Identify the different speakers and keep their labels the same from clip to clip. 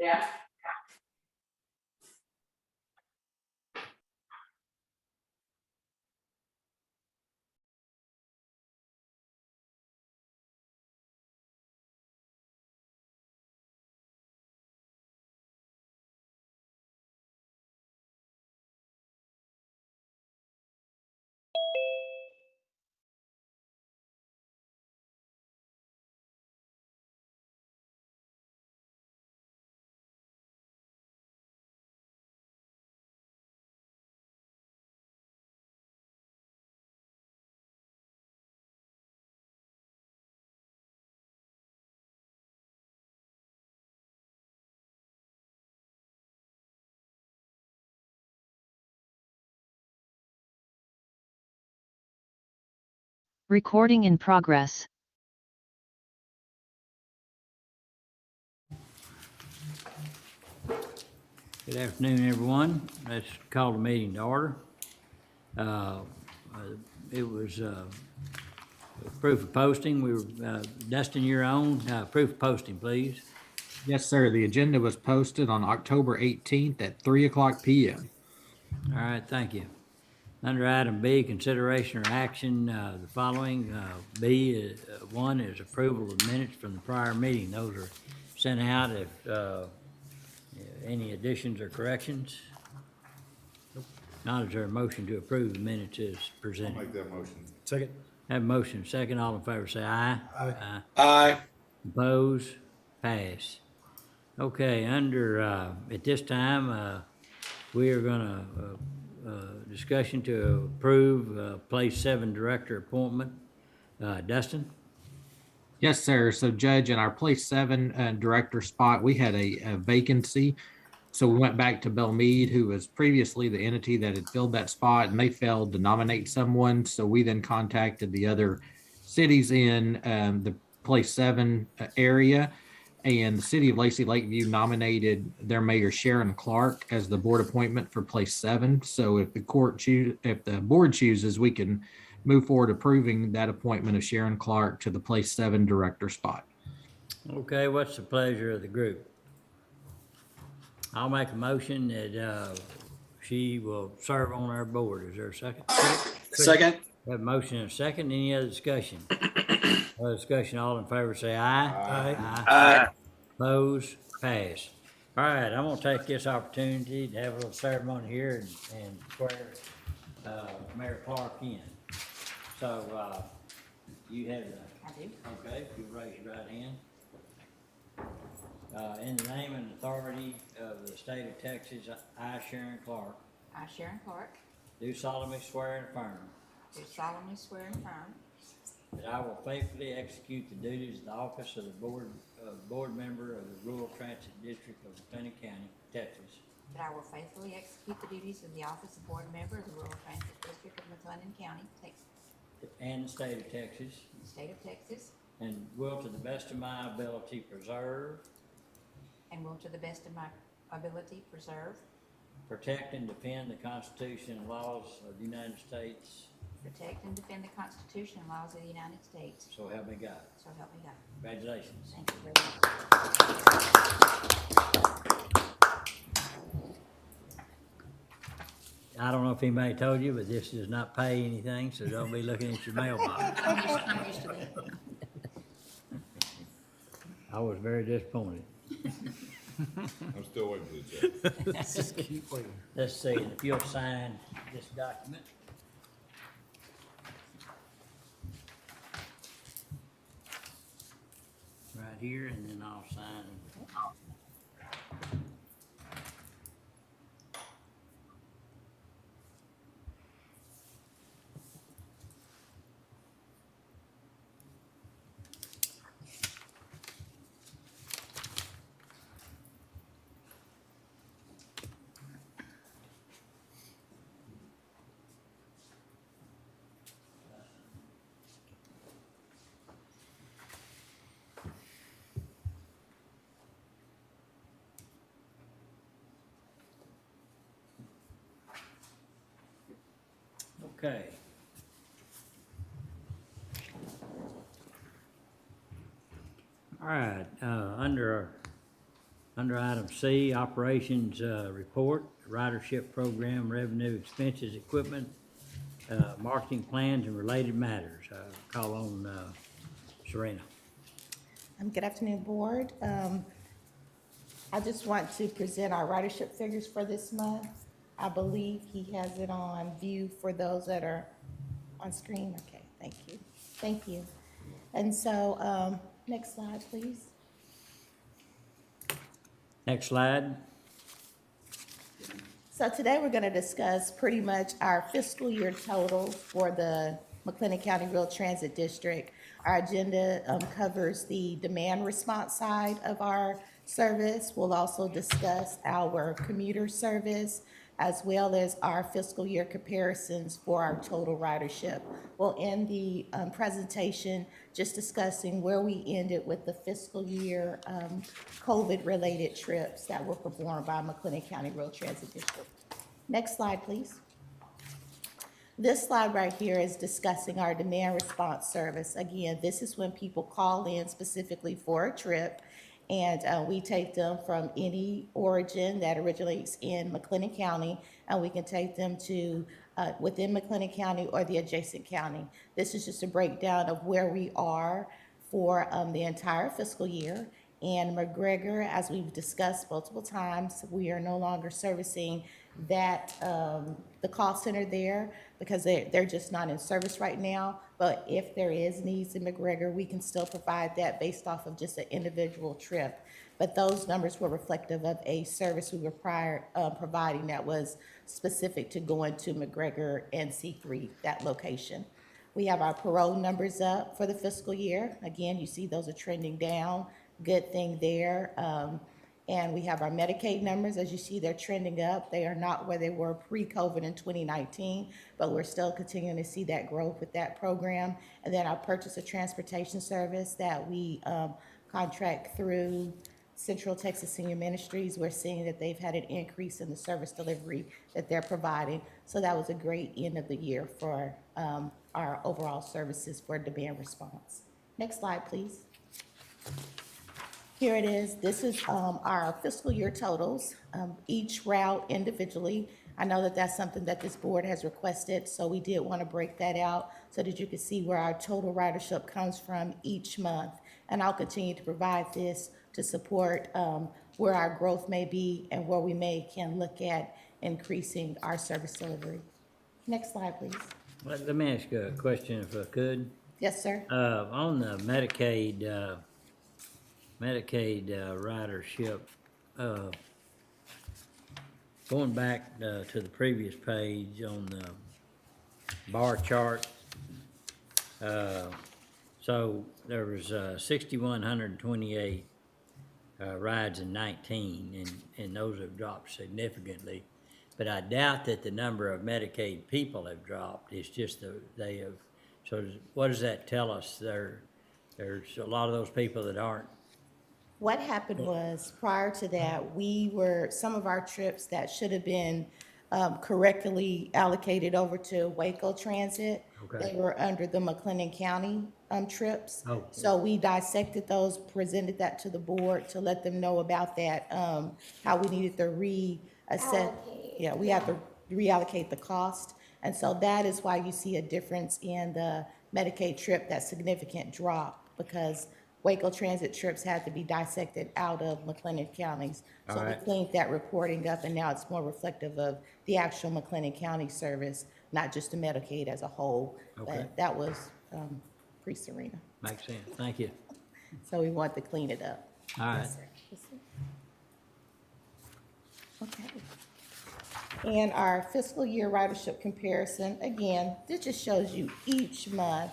Speaker 1: Yeah.
Speaker 2: Recording in progress.
Speaker 3: Good afternoon, everyone. Let's call the meeting to order. It was proof of posting. We were, Dustin, your own, proof of posting, please.
Speaker 4: Yes, sir. The agenda was posted on October 18th at 3:00 p.m.
Speaker 3: All right, thank you. Under item B, consideration or action, the following. B, one is approval of minutes from the prior meeting. Those are sent out if any additions or corrections. Not, is there a motion to approve the minutes as presented?
Speaker 5: I'll make that motion.
Speaker 6: Second.
Speaker 3: Have a motion, second, all in favor say aye.
Speaker 6: Aye.
Speaker 5: Aye.
Speaker 3: Oppose, pass. Okay, under, at this time, we are gonna, discussion to approve, place 7 director appointment. Dustin?
Speaker 4: Yes, sir. So, Judge, in our place 7 director spot, we had a vacancy. So we went back to Belmead, who was previously the entity that had filled that spot, and they failed to nominate someone. So we then contacted the other cities in the place 7 area, and the city of Lacey Lakeview nominated their mayor Sharon Clark as the board appointment for place 7. So if the board chooses, we can move forward approving that appointment of Sharon Clark to the place 7 director spot.
Speaker 3: Okay, what's the pleasure of the group? I'll make a motion that she will serve on our board. Is there a second?
Speaker 5: Second.
Speaker 3: We have a motion and a second. Any other discussion? Other discussion, all in favor say aye.
Speaker 6: Aye.
Speaker 5: Aye.
Speaker 3: Oppose, pass. All right, I'm gonna take this opportunity to have a little ceremony here and swear Mayor Clark in. So you have the.
Speaker 1: I do.
Speaker 3: Okay, if you raise your right hand. In the name and authority of the state of Texas, I, Sharon Clark,
Speaker 1: I, Sharon Clark,
Speaker 3: do solemnly swear and affirm
Speaker 1: do solemnly swear and affirm
Speaker 3: that I will faithfully execute the duties of the office of the board member of the Rural Transit District of McLennan County, Texas,
Speaker 1: that I will faithfully execute the duties of the office of board member of the Rural Transit District of McLennan County, Texas,
Speaker 3: and the state of Texas,
Speaker 1: the state of Texas,
Speaker 3: and will to the best of my ability preserve,
Speaker 1: and will to the best of my ability preserve,
Speaker 3: protect, and defend the Constitution and laws of the United States.
Speaker 1: protect, and defend the Constitution and laws of the United States.
Speaker 3: So help me God.
Speaker 1: So help me God.
Speaker 3: Congratulations.
Speaker 1: Thank you very much.
Speaker 3: I don't know if anybody told you, but this does not pay anything, so don't be looking at your mailbox.
Speaker 1: I'm used to that.
Speaker 3: I was very disappointed.
Speaker 5: I'm still waiting for the check.
Speaker 6: Just keep waiting.
Speaker 3: Let's see, and if you'll sign this document. Right here, and then I'll sign. Okay. All right, under Under item C, operations, report, ridership program, revenue, expenses, equipment, marketing plans and related matters. Call on, Serena.
Speaker 6: Good afternoon, Board. I just want to present our ridership figures for this month. I believe he has it on view for those that are on screen. Okay, thank you. Thank you. And so, next slide, please.
Speaker 3: Next slide.
Speaker 6: So today we're going to discuss pretty much our fiscal year totals for the McLennan County Rural Transit District. Our agenda covers the demand response side of our service. We'll also discuss our commuter service as well as our fiscal year comparisons for our total ridership. We'll end the presentation just discussing where we ended with the fiscal year COVID-related trips that were performed by McLennan County Rural Transit District. Next slide, please. This slide right here is discussing our demand response service. Again, this is when people call in specifically for a trip, and we take them from any origin that originates in McLennan County, and we can take them to within McLennan County or the adjacent county. This is just a breakdown of where we are for the entire fiscal year. And McGregor, as we've discussed multiple times, we are no longer servicing that the call center there because they're just not in service right now. But if there is needs in McGregor, we can still provide that based off of just an individual trip. But those numbers were reflective of a service we were providing that was specific to going to McGregor and C3, that location. We have our parole numbers up for the fiscal year. Again, you see those are trending down. Good thing there. And we have our Medicaid numbers. As you see, they're trending up. They are not where they were pre-COVID in 2019, but we're still continuing to see that growth with that program. And then our purchase of transportation service that we contract through Central Texas Senior Ministries, we're seeing that they've had an increase in the service delivery that they're providing. So that was a great end of the year for our overall services for demand response. Next slide, please. Here it is. This is our fiscal year totals, each route individually. I know that that's something that this board has requested, so we did want to break that out so that you can see where our total ridership comes from each month. And I'll continue to provide this to support where our growth may be and where we can look at increasing our service delivery. Next slide, please.
Speaker 3: Let me ask you a question if I could.
Speaker 6: Yes, sir.
Speaker 3: On the Medicaid ridership, going back to the previous page on the bar chart, so there was 6,128 rides in 19, and those have dropped significantly. But I doubt that the number of Medicaid people have dropped. It's just they have. So what does that tell us? There's a lot of those people that aren't.
Speaker 6: What happened was, prior to that, some of our trips that should have been correctly allocated over to Waco Transit,
Speaker 3: Okay.
Speaker 6: they were under the McLennan County trips.
Speaker 3: Oh.
Speaker 6: So we dissected those, presented that to the board to let them know about that, how we needed to reassess. Yeah, we have to reallocate the cost. And so that is why you see a difference in the Medicaid trip, that significant drop, because Waco Transit trips had to be dissected out of McLennan counties. So
Speaker 3: All right.
Speaker 6: we cleaned that reporting up, and now it's more reflective of the actual McLennan County service, not just the Medicaid as a whole.
Speaker 3: Okay.
Speaker 6: But that was pre-Serena.
Speaker 3: Makes sense. Thank you.
Speaker 6: So we wanted to clean it up.
Speaker 3: All right.
Speaker 6: Yes, sir. Yes, sir. Okay. And our fiscal year ridership comparison, again, this just shows you each month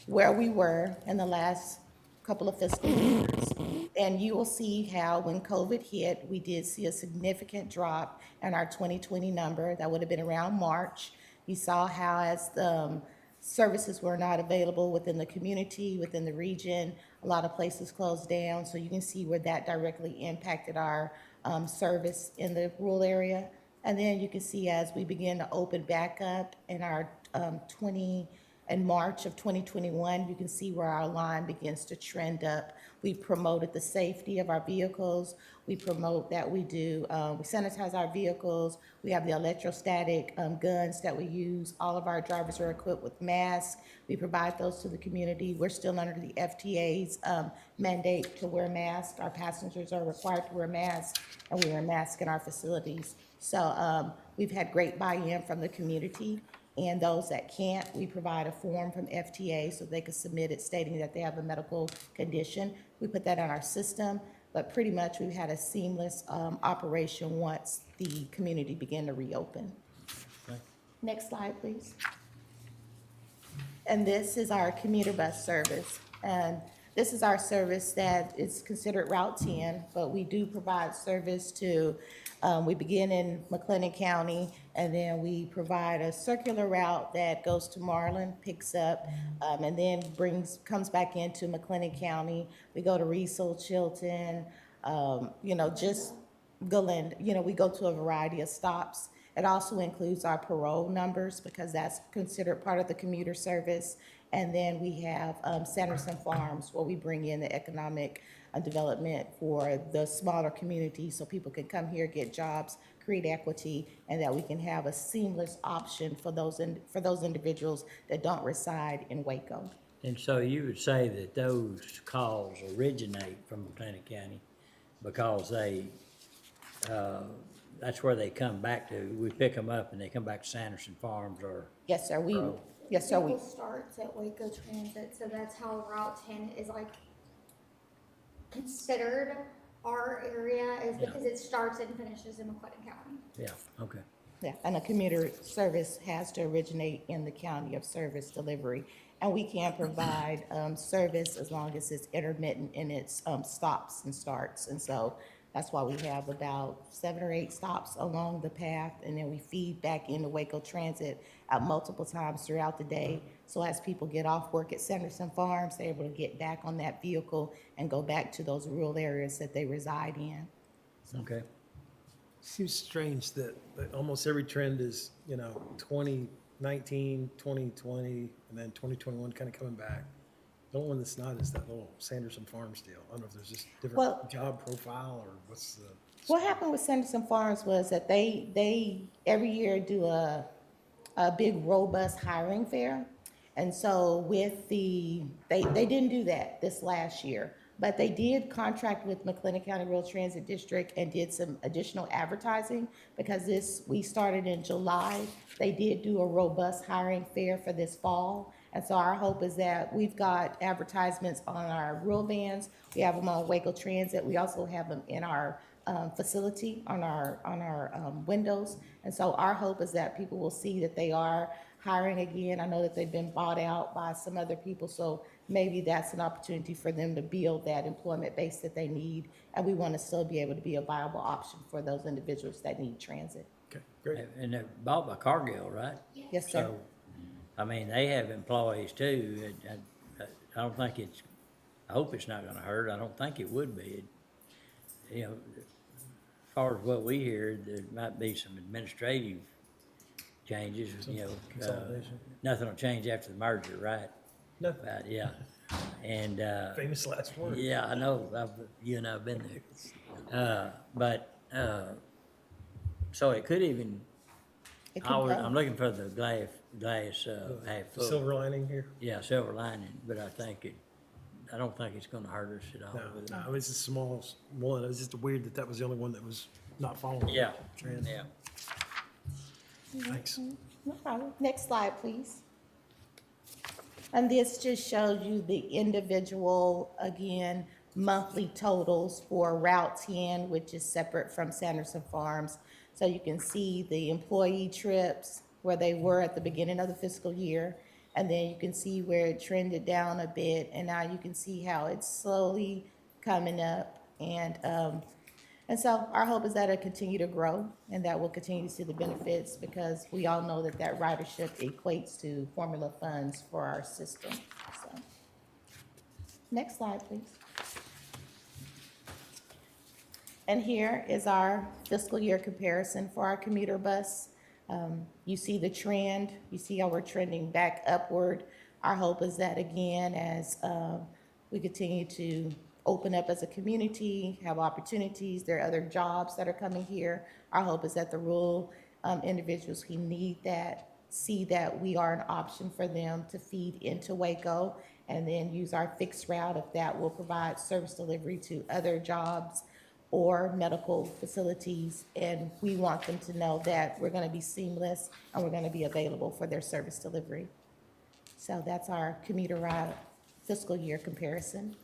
Speaker 6: where we were in the last couple of fiscal years. And you will see how when COVID hit, we did see a significant drop in our 2020 number. That would have been around March. You saw how as the services were not available within the community, within the region, a lot of places closed down. So you can see where that directly impacted our service in the rural area. And then you can see as we begin to open back up in our in March of 2021, you can see where our line begins to trend up. We've promoted the safety of our vehicles. We promote that we sanitize our vehicles. We have the electrostatic guns that we use. All of our drivers are equipped with masks. We provide those to the community. We're still under the FTA's mandate to wear masks. Our passengers are required to wear masks, and we wear masks in our facilities. So we've had great buy-in from the community. And those that can't, we provide a form from FTA so they can submit it stating that they have a medical condition. We put that on our system, but pretty much we've had a seamless operation once the community began to reopen.
Speaker 3: Okay.
Speaker 6: Next slide, please. And this is our commuter bus service. And this is our service that is considered Route 10, but we do provide service to, we begin in McLennan County, and then we provide a circular route that goes to Marlin, picks up, and then comes back into McLennan County. We go to Riesel, Chilton, just Galind, we go to a variety of stops. It also includes our parole numbers because that's considered part of the commuter service. And then we have Sanderson Farms, where we bring in the economic development for the smaller communities so people can come here, get jobs, create equity, and that we can have a seamless option for those individuals that don't reside in Waco.
Speaker 3: And so you would say that those calls originate from McLennan County because that's where they come back to. We pick them up and they come back to Sanderson Farms or.
Speaker 6: Yes, sir. Yes, sir.
Speaker 7: Vehicle starts at Waco Transit, so that's how Route 10 is like considered our area, is because it starts and finishes in McLennan County.
Speaker 3: Yeah, okay.
Speaker 6: Yeah, and a commuter service has to originate in the county of service delivery. And we can provide service as long as it's intermittent in its stops and starts. And so that's why we have about 7 or 8 stops along the path, and then we feed back into Waco Transit multiple times throughout the day. So as people get off work at Sanderson Farms, they're able to get back on that vehicle and go back to those rural areas that they reside in.
Speaker 3: Okay.
Speaker 8: Seems strange that almost every trend is, 2019, 2020, and then 2021 kind of coming back. The only one that's not is that little Sanderson Farms deal. I don't know if there's just different job profile or what's the.
Speaker 6: What happened with Sanderson Farms was that they every year do a big robust hiring fair. And so with they didn't do that this last year, but they did contract with McLennan County Rural Transit District and did some additional advertising because we started in July. They did do a robust hiring fair for this fall. And so our hope is that we've got advertisements on our rural vans. We have them on Waco Transit. We also have them in our facility on our windows. And so our hope is that people will see that they are hiring again. I know that they've been bought out by some other people, so maybe that's an opportunity for them to build that employment base that they need. And we want to still be able to be a viable option for those individuals that need transit.
Speaker 8: Okay, great.
Speaker 3: And they're bought by Cargill, right?
Speaker 6: Yes, sir.
Speaker 3: So, I mean, they have employees too. I don't think I hope it's not gonna hurt. I don't think it would be. As far as what we hear, there might be some administrative changes,
Speaker 8: Consolidation.
Speaker 3: nothing will change after the merger, right?
Speaker 8: No,
Speaker 3: But, yeah. And,
Speaker 8: famous last word.
Speaker 3: yeah, I know, you and I have been there. So it could even,
Speaker 6: It could grow.
Speaker 3: I'm looking for the glass half
Speaker 8: The
Speaker 3: full.
Speaker 8: silver lining here.
Speaker 3: Yeah, silver lining, but I don't think it's gonna hurt us at all.
Speaker 8: No, it's the smallest one. It was just weird that was the only one that was not following.
Speaker 3: Yeah,
Speaker 8: the trend.
Speaker 3: yeah.
Speaker 8: Thanks.
Speaker 6: No problem. Next slide, please. And this just shows you the individual, again, monthly totals for Route 10, which is separate from Sanderson Farms. So you can see the employee trips where they were at the beginning of the fiscal year. And then you can see where it trended down a bit. And now you can see how it's slowly coming up. And so our hope is that it'll continue to grow and that we'll continue to see the benefits because we all know that ridership equates to formula funds for our system. So, next slide, please. And here is our fiscal year comparison for our commuter bus. You see the trend. You see how we're trending back upward Our hope is that, again, as we continue to open up as a community, have opportunities, there are other jobs that are coming here. Our hope is that the rural individuals who need that see that we are an option for them to feed into Waco, and then use our fixed route if that will provide service delivery to other jobs or medical facilities. And we want them to know that we're going to be seamless and we're going to be available for their service delivery. So that's our commuter ride fiscal year comparison.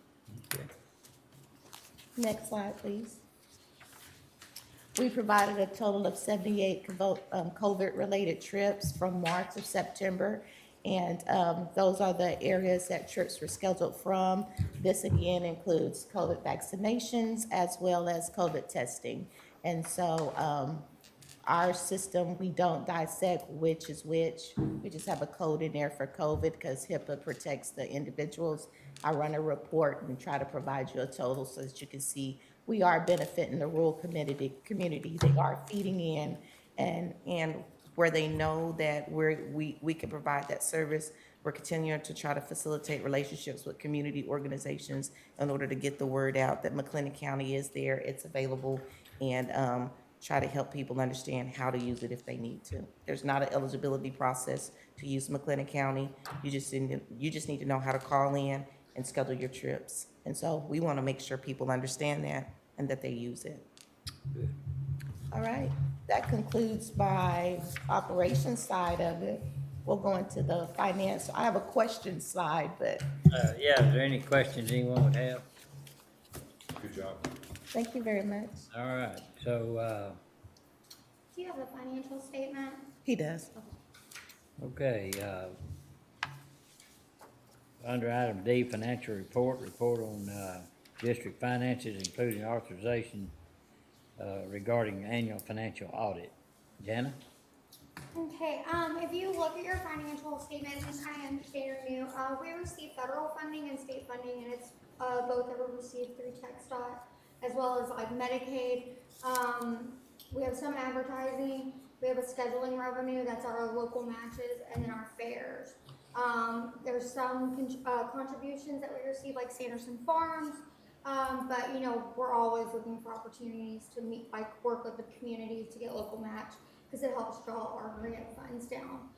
Speaker 6: Next slide, please. We provided a total of 78 COVID-related trips from March to September, and those are the areas that trips were scheduled from. This again includes COVID vaccinations as well as COVID testing. And so our system, we don't dissect which is which. We just have a code in there for COVID because HIPAA protects the individuals. I run a report and try to provide you a total so that you can see we are benefiting the rural community. They are feeding in, and where they know that we can provide that service, we're continuing to try to facilitate relationships with community organizations in order to get the word out that McLennan County is there, it's available, and try to help people understand how to use it if they need to. There's not an eligibility process to use McLennan County. You just need to know how to call in and schedule your trips. And so we want to make sure people understand that and that they use it.
Speaker 3: Good.
Speaker 6: All right, that concludes my operations side of it. We'll go into the finance. I have a question slide, but
Speaker 3: Yeah, is there any questions anyone would have?
Speaker 5: Good job.
Speaker 6: thank you very much.
Speaker 3: All right, so,
Speaker 7: Do you have a financial statement?
Speaker 6: He does.
Speaker 3: okay, under item D, financial report on, district finances, including authorization, regarding annual financial audit. Jana?
Speaker 7: Okay, if you look at your financial statement and kind of understand your new, we receive federal funding and state funding, and it's, both that were received through TxDOT, as well as like Medicaid. We have some advertising, we have a scheduling revenue, that's our local matches, and then our fairs. There's some contributions that we receive, like Sanderson Farms, but you know, we're always looking for opportunities to meet, like work with the communities to get local match, because it helps draw our grant funds down.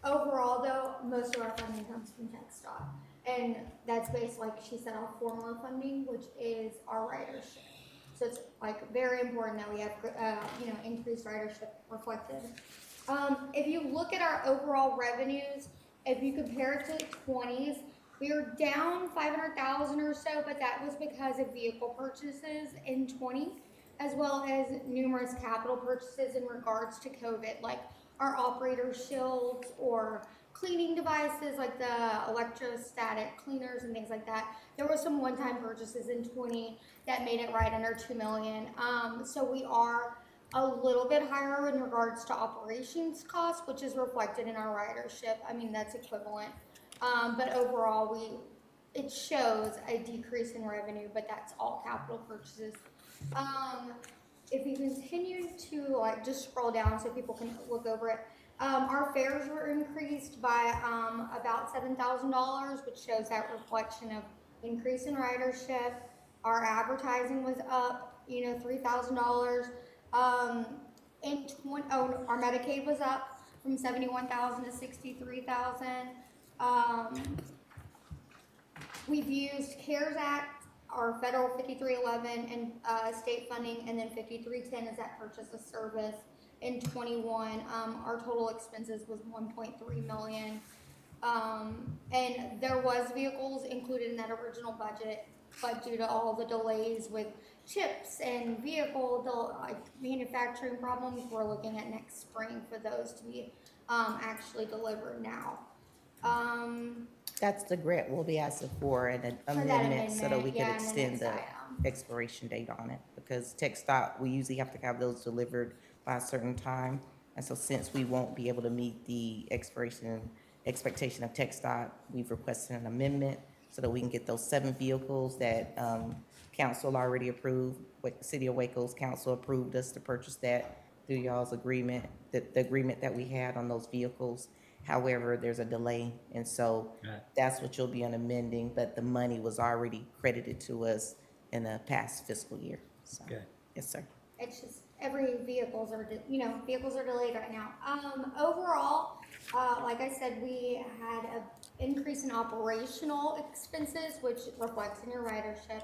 Speaker 7: Overall though, most of our funding comes from TxDOT, and that's based, like she said, off formula funding, which is our ridership. So it's like very important that we have, you know, increased ridership reflected. If you look at our overall revenues, if you compare it to 20s, we were down 500,000 or so, but that was because of vehicle purchases in 20, as well as numerous capital purchases in regards to COVID, like our operator shields or cleaning devices like the electrostatic cleaners and things like that. There were some one-time purchases in 20 that made it right under 2 million. So we are a little bit higher in regards to operations costs, which is reflected in our ridership. I mean, that's equivalent. But overall, it shows a decrease in revenue, but that's all capital purchases. If you continue to like just scroll down so people can look over it, our fares were increased by about $7,000, which shows that reflection of increase in ridership. Our advertising was up, you know, $3,000. Our Medicaid was up from 71,000 to 63,000. We've used CARES Act, our federal 5311 and state funding, and then 5310 is that purchase of service in 21. Our total expenses was 1.3 million. And there was vehicles included in that original budget, but due to all the delays with chips and manufacturing problems, we're looking at next spring for those to be actually delivered now.
Speaker 6: That's the grant we'll be asking for, an amendment so that we can extend the expiration date on it. Because TxDOT, we usually have to have those delivered by a certain time. And so since we won't be able to meet the expectation of TxDOT, we've requested an amendment so that we can get those 7 vehicles that council already approved. City of Waco's council approved us to purchase that through y'all's agreement, the agreement that we had on those vehicles. However, there's a delay, and so
Speaker 3: Right.
Speaker 6: that's what you'll be amending, but the money was already credited to us in the past fiscal year. So,
Speaker 3: Okay.
Speaker 6: yes, sir.
Speaker 7: It's just vehicles are delayed right now. Overall, like I said, we had an increase in operational expenses, which reflects in your ridership.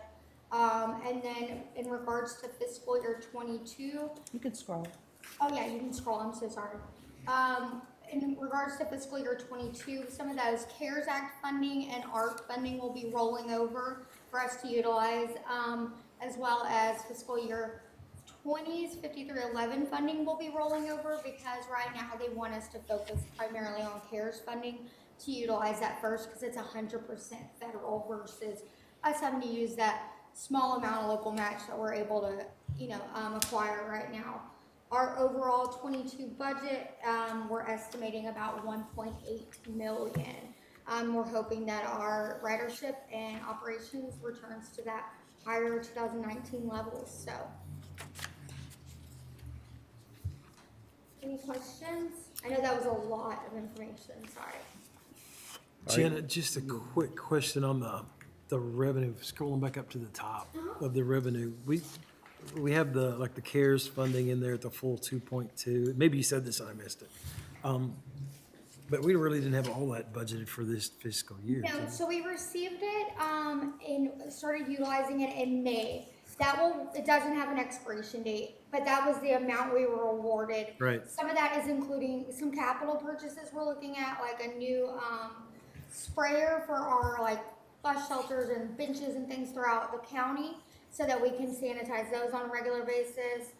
Speaker 7: And then in regards to fiscal year 22,
Speaker 6: You can scroll.
Speaker 7: oh yeah, you can scroll, I'm so sorry. In regards to fiscal year 22, some of those CARES Act funding and ARP funding will be rolling over for us to utilize, as well as fiscal year 20's 5311 funding will be rolling over because right now they want us to focus primarily on CARES funding to utilize that first because it's 100% federal versus us having to use that small amount of local match that we're able to, acquire right now. Our overall 22 budget, we're estimating about 1.8 million. We're hoping that our ridership and operations returns to that higher 2019 levels. So, any questions? I know that was a lot of information. Sorry.
Speaker 8: Jenna, just a quick question on the revenue, scrolling back up to the top of the revenue. We have the CARES funding in there at the full 2.2. Maybe you said this and I missed it. But we really didn't have all that budgeted for this fiscal year.
Speaker 7: No, so we received it and started utilizing it in May. It doesn't have an expiration date, but that was the amount we were awarded.
Speaker 8: Right.
Speaker 7: Some of that is including some capital purchases we're looking at, like a new sprayer for our bus shelters and benches and things throughout the county so that we can sanitize those on a regular basis.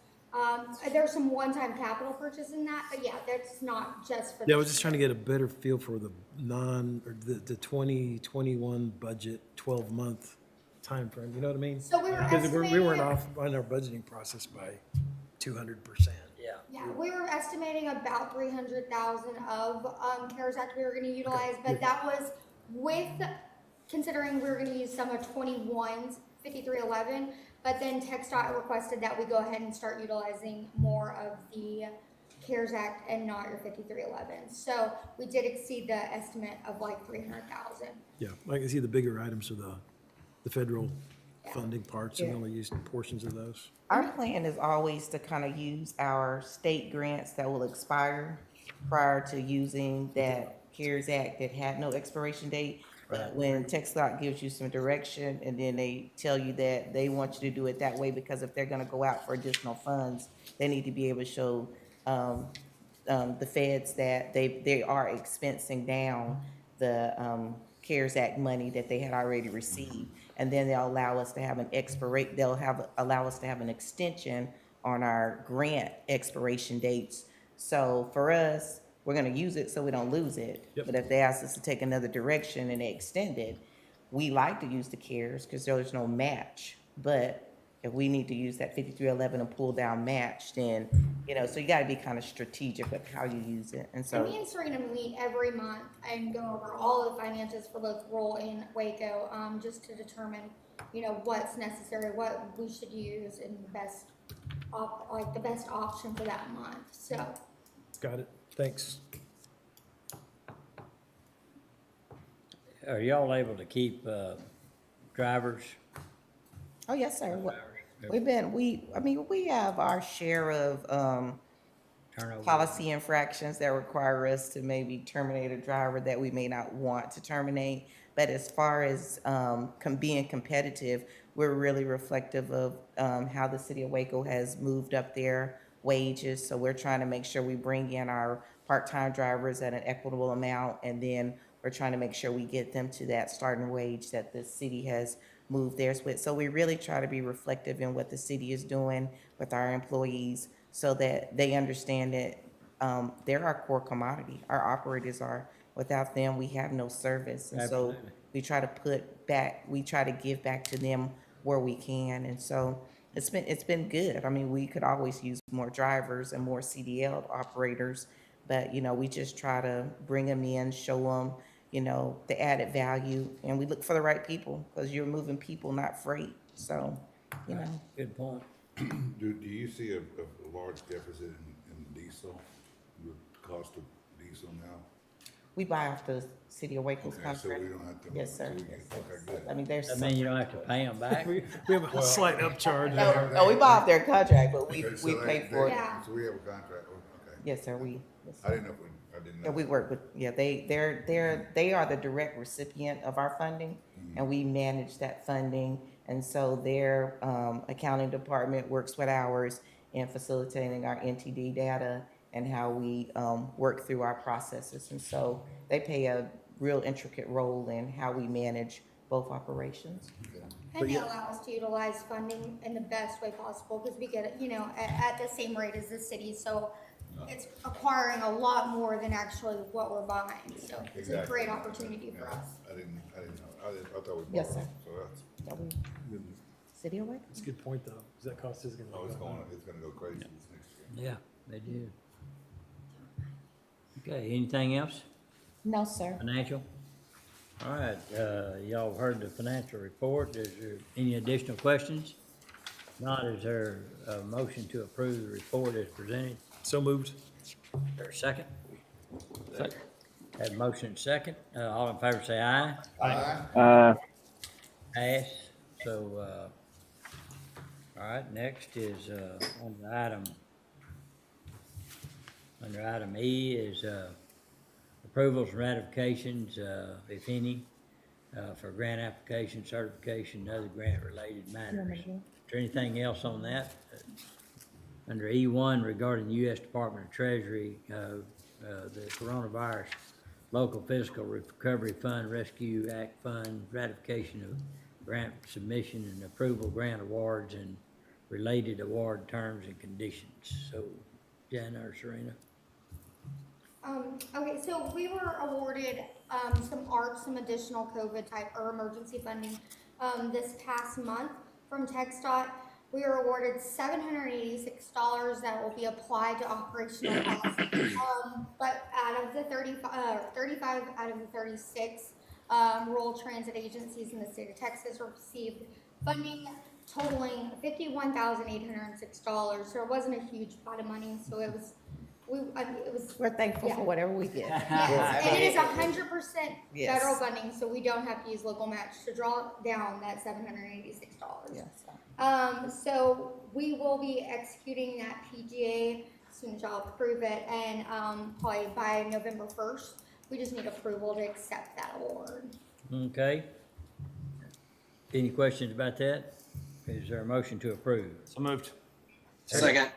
Speaker 7: There's some one-time capital purchase in that, but yeah, that's not just for.
Speaker 8: Yeah, I was just trying to get a better feel for the the 2021 budget 12-month time frame. You know what I mean?
Speaker 7: So we were
Speaker 8: Because we weren't
Speaker 7: estimating-
Speaker 8: off on our budgeting process by 200%.
Speaker 7: Yeah, we were estimating about 300,000 of CARES Act we were gonna utilize, but that was with, considering we were gonna use some of 21's 5311, but then TxDOT requested that we go ahead and start utilizing more of the CARES Act and not your 5311. So we did exceed the estimate of 300,000.
Speaker 8: Yeah, I can see the bigger items are the federal funding parts, and we only used portions of those.
Speaker 6: Our plan is always to kind of use our state grants that will expire prior to using that CARES Act that had no expiration date. But when TxDOT gives you some direction and then they tell you that they want you to do it that way because if they're gonna go out for additional funds, they need to be able to show the feds that they are expensing down the CARES Act money that they had already received. And then they'll allow us to have allow us to have an extension on our grant expiration dates. So for us, we're gonna use it so we don't lose it.
Speaker 8: Yep.
Speaker 6: But if they ask us to take another direction and they extend it, we like to use the CARES because there's no match. But if we need to use that 5311 and pull down match, then, so you gotta be kind of strategic with how you use it. And
Speaker 7: And
Speaker 6: so,
Speaker 7: me and Serena meet every month and go over all of the finances for both rural and Waco, just to determine, what's necessary, what we should use, and the best option for that month. So,
Speaker 8: Got it. Thanks.
Speaker 3: Are y'all able to keep drivers?
Speaker 6: oh, yes, sir. We have our share of,
Speaker 3: Turnover?
Speaker 6: policy infractions that require us to maybe terminate a driver that we may not want to terminate. But as far as being competitive, we're really reflective of how the city of Waco has moved up their wages. So we're trying to make sure we bring in our part-time drivers at an equitable amount, and then we're trying to make sure we get them to that starting wage that the city has moved theirs with. So we really try to be reflective in what the city is doing with our employees so that they understand that they're our core commodity. Our operators are. Without them, we have no service. And so
Speaker 3: Absolutely.
Speaker 6: we try to give back to them where we can. And so it's been good. I mean, we could always use more drivers and more CDL operators, but, we just try to bring them in, show them, the added value, and we look for the right people because you're moving people, not freight. So,
Speaker 3: Good point.
Speaker 5: Do you see a large deficit in diesel, the cost of diesel now?
Speaker 6: We buy off the City of Waco's
Speaker 5: Okay,
Speaker 6: contract.
Speaker 5: so we don't have to.
Speaker 6: Yes, sir.
Speaker 5: so we
Speaker 6: Yes,
Speaker 5: can-
Speaker 6: sir.
Speaker 5: Okay, good.
Speaker 6: I mean, there's
Speaker 3: I
Speaker 6: some.
Speaker 3: mean, you don't have to pay them back.
Speaker 8: We have a slight upcharge.
Speaker 6: No, we buy off their contract, but we
Speaker 5: Okay, so
Speaker 6: pay
Speaker 5: they-
Speaker 6: for it.
Speaker 7: Yeah.
Speaker 5: So we have a contract, okay.
Speaker 6: Yes, sir, we. Yes,
Speaker 5: I
Speaker 6: sir.
Speaker 5: didn't know if we, I didn't know.
Speaker 6: Yeah, we work with, yeah, they are the direct recipient of our funding, and we manage that funding. And so their accounting department works with ours in facilitating our NTD data and how we work through our processes. And so they play a real intricate role in how we manage both operations.
Speaker 7: And they allow us to utilize funding in the best way possible, because we get it, you know, at the same rate as the city, so it's acquiring a lot more than actually what we're buying, so it's a
Speaker 5: Exactly.
Speaker 7: great opportunity for
Speaker 5: Yeah,
Speaker 7: us.
Speaker 5: I didn't know. I thought we bought
Speaker 6: Yes, sir.
Speaker 5: it, so that's,
Speaker 6: Yeah, we- City of Waco?
Speaker 8: That's a good point, though, because that cost is gonna
Speaker 5: oh,
Speaker 8: go up.
Speaker 5: it's gonna go crazy this next year.
Speaker 3: Yeah, they do. Okay, anything else?
Speaker 6: No, sir.
Speaker 3: Financial? All right, y'all heard the financial report. Is there any additional questions? Not, is there a motion to approve the report as presented?
Speaker 8: So moved.
Speaker 3: Is there a second? Second. Have a motion and second. All in favor say aye. Pass. So, all right, next is, under item E is, approvals and ratifications, if any, for grant application, certification, and other grant-related matters. Is there anything else on that? Under E1 regarding U.S. Department of Treasury, the Coronavirus Local Fiscal Recovery Fund, Rescue Act Fund, ratification of grant submission and approval grant awards and related award terms and conditions. So, Jana or Serena?
Speaker 7: Okay, so we were awarded, some additional COVID type or emergency funding, this past month from TxDOT. We were awarded $786 that will be applied to operational costs. But out of the 35 out of the 36, rural transit agencies in the state of Texas received funding totaling $51,806. So it wasn't a huge pot of money, so it was,
Speaker 6: We're thankful
Speaker 7: Yeah.
Speaker 6: for whatever we get.
Speaker 7: yes, and it is 100%
Speaker 6: Yes.
Speaker 7: federal funding, so we don't have to use local match to draw down that $786.
Speaker 6: Yes.
Speaker 7: So we will be executing that PGA as soon as y'all approve it, and probably by November 1st. We just need approval to accept that award.
Speaker 3: Okay. Any questions about that? Is there a motion to approve?
Speaker 8: So moved.
Speaker 9: Second.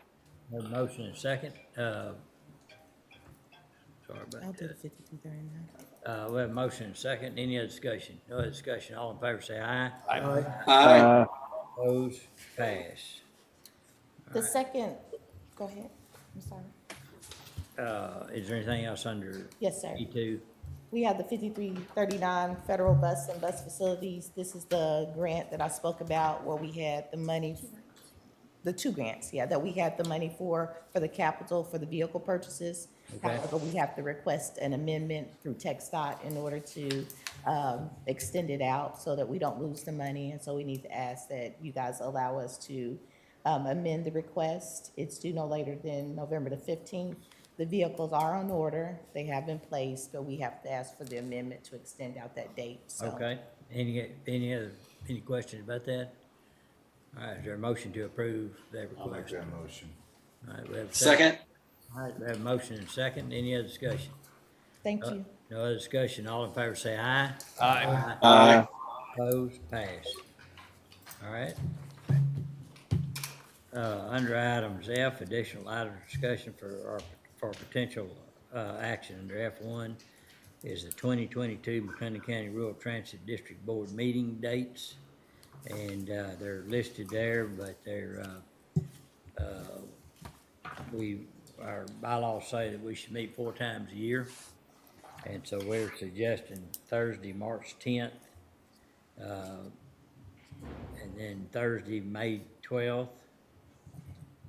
Speaker 3: Have a motion and second. Sorry
Speaker 6: I'll
Speaker 3: about
Speaker 6: do the
Speaker 3: that.
Speaker 6: 5339.
Speaker 3: We have a motion and second. Any other discussion? No other discussion. All in favor say aye.
Speaker 9: Aye.
Speaker 3: Opposed? Pass.
Speaker 6: The second, go ahead, I'm sorry.
Speaker 3: Is there anything else under
Speaker 6: Yes, sir.
Speaker 3: E2?
Speaker 6: We have the 5339 Federal Bus and Bus Facilities. This is the grant that I spoke about where we had the money, the two grants, yeah, that we had the money for the capital, for the vehicle purchases.
Speaker 3: Okay.
Speaker 6: However, we have to request an amendment through TxDOT in order to extend it out so that we don't lose the money. And so we need to ask that you guys allow us to amend the request. It's due no later than November the 15th. The vehicles are on order, they have been placed, but we have to ask for the amendment to extend out that date, so.
Speaker 3: Okay. Any questions about that? All right, is there a motion to approve that
Speaker 5: I'll make
Speaker 3: request?
Speaker 5: that motion.
Speaker 3: All right, we have a
Speaker 9: Second.
Speaker 3: All right, we have a motion and second. Any other discussion?
Speaker 6: Thank you.
Speaker 3: No other discussion. All in favor say aye.
Speaker 9: Aye.
Speaker 3: Opposed? Pass. All right. Under items F, additional items of discussion for potential action under F1 is the 2022 McLennan County Rural Transit District Board meeting dates. And they're listed there, but they're, our bylaws say that we should meet 4 times a year. And so we're suggesting Thursday, March 10th, and then Thursday, May 12th,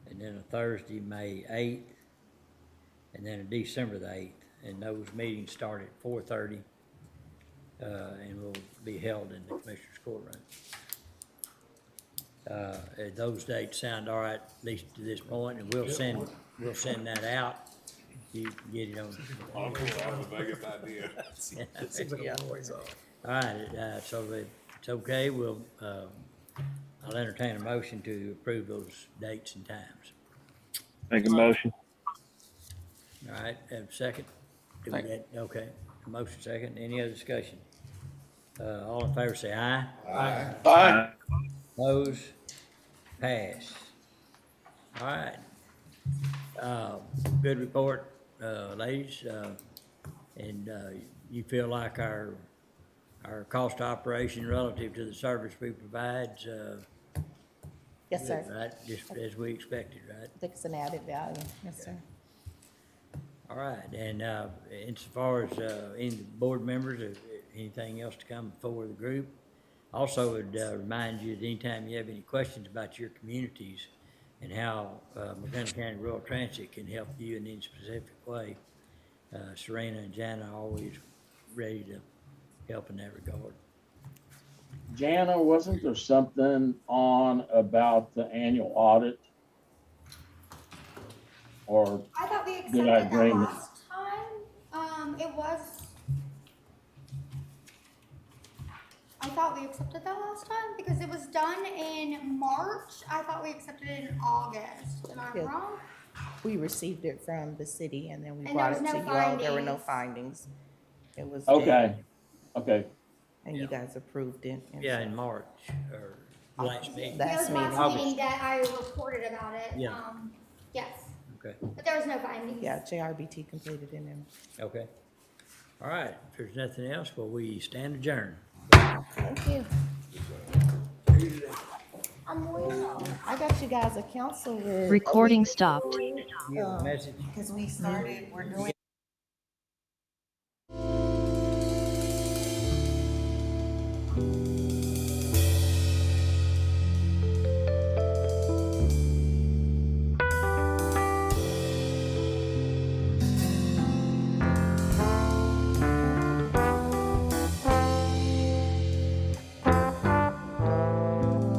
Speaker 3: and then a Thursday, May 8th, and then a December the 8th. And those meetings start at 4:30, and will be held in the Commissioner's Courtroom. Those dates sound all right, at least to this point, and we'll send that out you get it on.
Speaker 5: I don't know, that was the biggest idea.
Speaker 8: It seems like a long ways off.
Speaker 3: All right, so if it's okay, I'll entertain a motion to approve those dates and times.
Speaker 9: Make a motion.
Speaker 3: All right, have a second? Do that, okay, a motion second, any other discussion? All in favor say aye.
Speaker 9: Aye.
Speaker 3: Opposed? Pass. All right. Good report, ladies, and you feel like our cost of operation relative to the service we provide,
Speaker 6: Yes, sir.
Speaker 3: right, just as we expected, right?
Speaker 6: I think it's an added value. Yes, sir.
Speaker 3: All right, and insofar as any board members, anything else to come before the group? Also would remind you that anytime you have any questions about your communities and how McLennan County Rural Transit can help you in any specific way, Serena and Jana are always ready to help in that regard.
Speaker 10: Jana, wasn't there something on about the annual audit? Or
Speaker 7: I thought we
Speaker 10: Did
Speaker 7: accepted
Speaker 10: I
Speaker 7: that
Speaker 10: dream it?
Speaker 7: last time. I thought we accepted that last time because it was done in March. I thought we accepted it in August. Am I
Speaker 6: Yeah.
Speaker 7: wrong?
Speaker 6: We received it from the city and then we
Speaker 7: And
Speaker 6: brought
Speaker 7: there
Speaker 6: it
Speaker 7: was
Speaker 6: to
Speaker 7: no
Speaker 6: you all. There were no
Speaker 7: findings.
Speaker 6: findings. It was.
Speaker 10: okay, okay.
Speaker 6: And you guys approved it. and
Speaker 3: Yeah,
Speaker 6: so-
Speaker 3: in March, or last meeting,
Speaker 6: That-
Speaker 7: It was
Speaker 6: Last
Speaker 7: last
Speaker 6: meeting.
Speaker 7: meeting that I reported about it.
Speaker 3: Yeah.
Speaker 7: Yes,
Speaker 3: okay,
Speaker 7: but there was no findings.
Speaker 6: Yeah, JRBT completed it and.
Speaker 3: okay. All right, if there's nothing else, well, we stand adjourned.
Speaker 6: Thank you.
Speaker 7: I'm waiting.
Speaker 6: I got you guys a council with.
Speaker 2: Recording stopped.
Speaker 3: You have a message?
Speaker 6: Because we started, we're doing